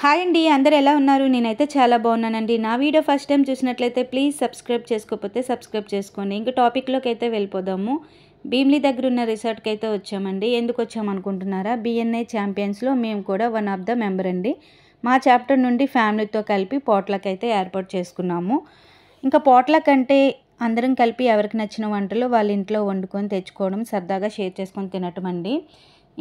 Hi అండి, అందరూ ఎలా ఉన్నారు? నేనైతే చాలా బాగున్నానండి. నా వీడియో ఫస్ట్ టైం చూసినట్లయితే ప్లీజ్ సబ్స్క్రైబ్ చేసుకోకపోతే సబ్స్క్రైబ్ చేసుకోండి. ఇంక టాపిక్లోకి అయితే వెళ్ళిపోదాము. భీమిలి దగ్గర ఉన్న రిసార్ట్కి అయితే వచ్చామండి. ఎందుకు వచ్చామనుకుంటున్నారా? బిఎన్ఐ ఛాంపియన్స్లో మేము కూడా వన్ ఆఫ్ ద మెంబర్ అండి. మా చాప్టర్ నుండి ఫ్యామిలీతో కలిపి పాట్లక్ అయితే ఏర్పాటు చేసుకున్నాము. ఇంకా పాట్లక్ అంటే అందరం కలిపి ఎవరికి నచ్చిన వంటలు వాళ్ళ ఇంట్లో వండుకొని తెచ్చుకోవడం, సరదాగా షేర్ చేసుకొని తినటం అండి.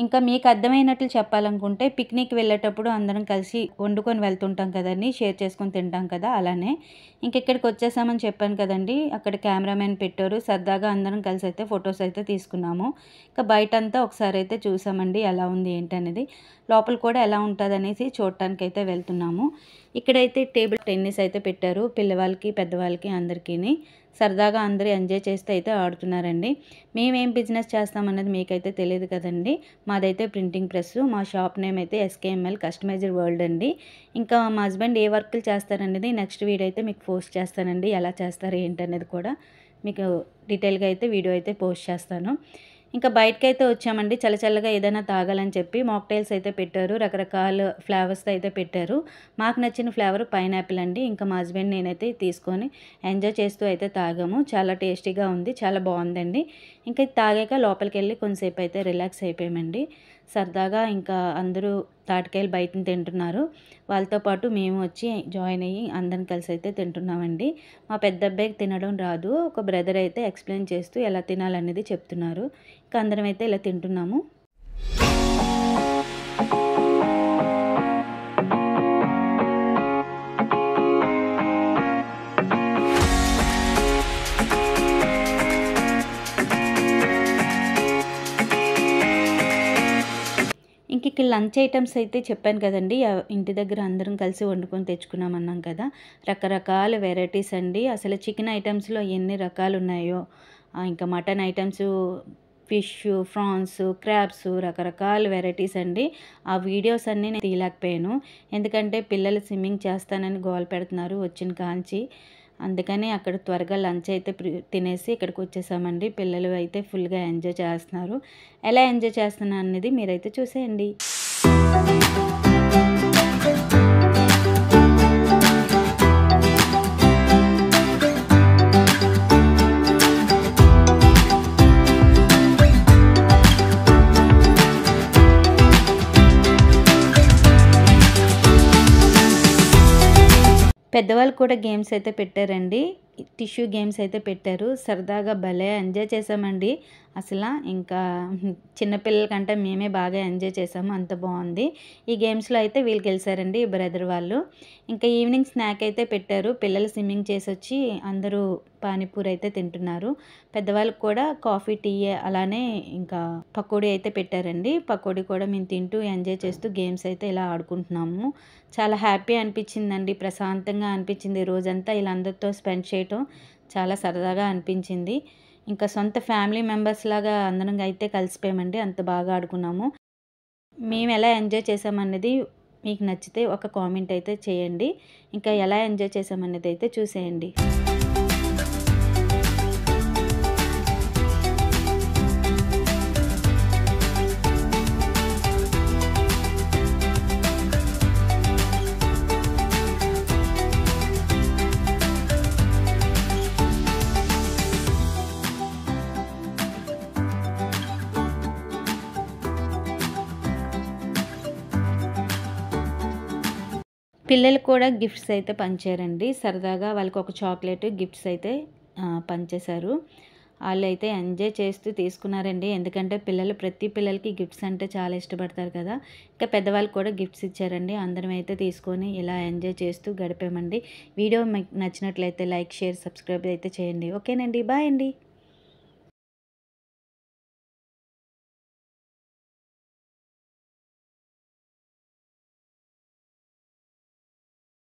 ఇంకా మీకు అర్థమైనట్లు చెప్పాలనుకుంటే పిక్నిక్ వెళ్ళేటప్పుడు అందరం కలిసి వండుకొని వెళ్తుంటాం కదండి, షేర్ చేసుకొని తింటాం కదా, అలానే ఇంక ఇక్కడికి వచ్చేసామని చెప్పాను కదండి. అక్కడ కెమెరామెన్ పెట్టారు, సరదాగా అందరం కలిసి అయితే ఫొటోస్ అయితే తీసుకున్నాము. ఇంకా బయటంతా ఒకసారి అయితే చూసామండి ఎలా ఉంది ఏంటనేది. లోపల కూడా ఎలా ఉంటుంది అనేసి చూడటానికి అయితే వెళ్తున్నాము. ఇక్కడైతే టేబుల్ టెన్నిస్ అయితే పెట్టారు, పిల్లవాళ్ళకి పెద్దవాళ్ళకి అందరికీ. సరదాగా అందరూ ఎంజాయ్ చేస్తూ అయితే ఆడుతున్నారండి. మేమేం బిజినెస్ చేస్తామన్నది మీకైతే తెలియదు కదండి. మాదైతే ప్రింటింగ్ ప్రెస్. మా షాప్ నేమ్ అయితే ఎస్కేఎంఎల్ కస్టమైజ్డ్ వరల్డ్ అండి. ఇంకా మా హస్బెండ్ ఏ వర్కులు చేస్తారనేది నెక్స్ట్ వీడియో అయితే మీకు పోస్ట్ చేస్తానండి. ఎలా చేస్తారు ఏంటనేది కూడా మీకు డీటెయిల్గా అయితే వీడియో అయితే పోస్ట్ చేస్తాను. ఇంకా బయటకైతే వచ్చామండి. చల్లచల్లగా ఏదైనా తాగాలని చెప్పి మాక్టైల్స్ అయితే పెట్టారు, రకరకాల ఫ్లేవర్స్తో అయితే పెట్టారు. మాకు నచ్చిన ఫ్లేవర్ పైనాపిల్ అండి. ఇంకా మా హస్బెండ్ నేనైతే తీసుకొని ఎంజాయ్ చేస్తూ అయితే తాగాము. చాలా టేస్టీగా ఉంది, చాలా బాగుందండి. ఇంకా తాగాక లోపలికి వెళ్ళి కొంతసేపు అయితే రిలాక్స్ అయిపోయామండి. సరదాగా ఇంకా అందరూ తాటికాయలు బయటని తింటున్నారు. వాళ్ళతో పాటు మేము వచ్చి జాయిన్ అయ్యి అందరం కలిసి అయితే తింటున్నామండి. మా పెద్ద అబ్బాయికి తినడం రాదు. ఒక బ్రదర్ అయితే ఎక్స్ప్లెయిన్ చేస్తూ ఎలా తినాలనేది చెప్తున్నారు. ఇంకా అందరం అయితే ఇలా తింటున్నాము. ఇంక ఇక్కడ లంచ్ ఐటమ్స్ అయితే చెప్పాను కదండి, ఇంటి దగ్గర అందరం కలిసి వండుకొని తెచ్చుకున్నామన్నాం కదా. రకరకాల వెరైటీస్ అండి. అసలు చికెన్ ఐటమ్స్లో ఎన్ని రకాలు ఉన్నాయో, ఇంకా mutton items, fish, prawns, crabs, రకరకాల వెరైటీస్ అండి. ఆ వీడియోస్ అన్నీ నేను తీయలేకపోయాను, ఎందుకంటే పిల్లలు స్విమ్మింగ్ చేస్తానని గోల పెడుతున్నారు వచ్చిన కాంచి. అందుకని అక్కడ త్వరగా లంచ్ అయితే తినేసి ఇక్కడికి వచ్చేసామండి. పిల్లలు అయితే ఫుల్గా ఎంజాయ్ చేస్తున్నారు. ఎలా ఎంజాయ్ చేస్తున్నారు అనేది మీరైతే చూసేయండి. పెద్దవాళ్ళు కూడా గేమ్స్ అయితే పెట్టారండి. టిష్యూ గేమ్స్ అయితే పెట్టారు. సరదాగా భలే ఎంజాయ్ చేసామండి. అసలు ఇంకా చిన్నపిల్లల కంటే మేమే బాగా ఎంజాయ్ చేసాము, అంత బాగుంది. ఈ గేమ్స్లో అయితే వీళ్ళు గెలిచారండి, బ్రదర్ వాళ్ళు. ఇంకా ఈవినింగ్ స్నాక్ అయితే పెట్టారు. పిల్లలు స్విమ్మింగ్ చేసి వచ్చి అందరూ పానీపూరి అయితే తింటున్నారు. పెద్దవాళ్ళకి కూడా కాఫీ, టీ, అలానే ఇంకా పకోడీ అయితే పెట్టారండి. పకోడీ కూడా మేము తింటూ ఎంజాయ్ చేస్తూ గేమ్స్ అయితే ఇలా ఆడుకుంటున్నాము. చాలా హ్యాపీ అనిపించిందండి, ప్రశాంతంగా అనిపించింది. రోజంతా వీళ్ళందరితో స్పెండ్ చేయటం చాలా సరదాగా అనిపించింది. ఇంకా సొంత ఫ్యామిలీ మెంబర్స్ లాగా అందరం అయితే కలిసిపోయామండి. అంత బాగా ఆడుకున్నాము. మేము ఎలా ఎంజాయ్ చేసామన్నది మీకు నచ్చితే ఒక కామెంట్ అయితే చేయండి. ఇంకా ఎలా ఎంజాయ్ చేసామన్నది అయితే చూసేయండి. పిల్లలు కూడా గిఫ్ట్స్ అయితే పంచారండి. సరదాగా వాళ్ళకి ఒక చాక్లెట్ గిఫ్ట్స్ అయితే పంచేశారు. వాళ్ళు అయితే ఎంజాయ్ చేస్తూ తీసుకున్నారండి. ఎందుకంటే ప్రతి పిల్లలకి గిఫ్ట్స్ అంటే చాలా ఇష్టపడతారు కదా. ఇంకా పెద్దవాళ్ళు కూడా గిఫ్ట్స్ ఇచ్చారండి. అందరం అయితే తీసుకొని ఇలా ఎంజాయ్ చేస్తూ గడిపామండి. వీడియో మీకు నచ్చినట్లయితే లైక్, షేర్, సబ్స్క్రైబ్ అయితే చేయండి. ఓకేనండి, బాయ్ అండి.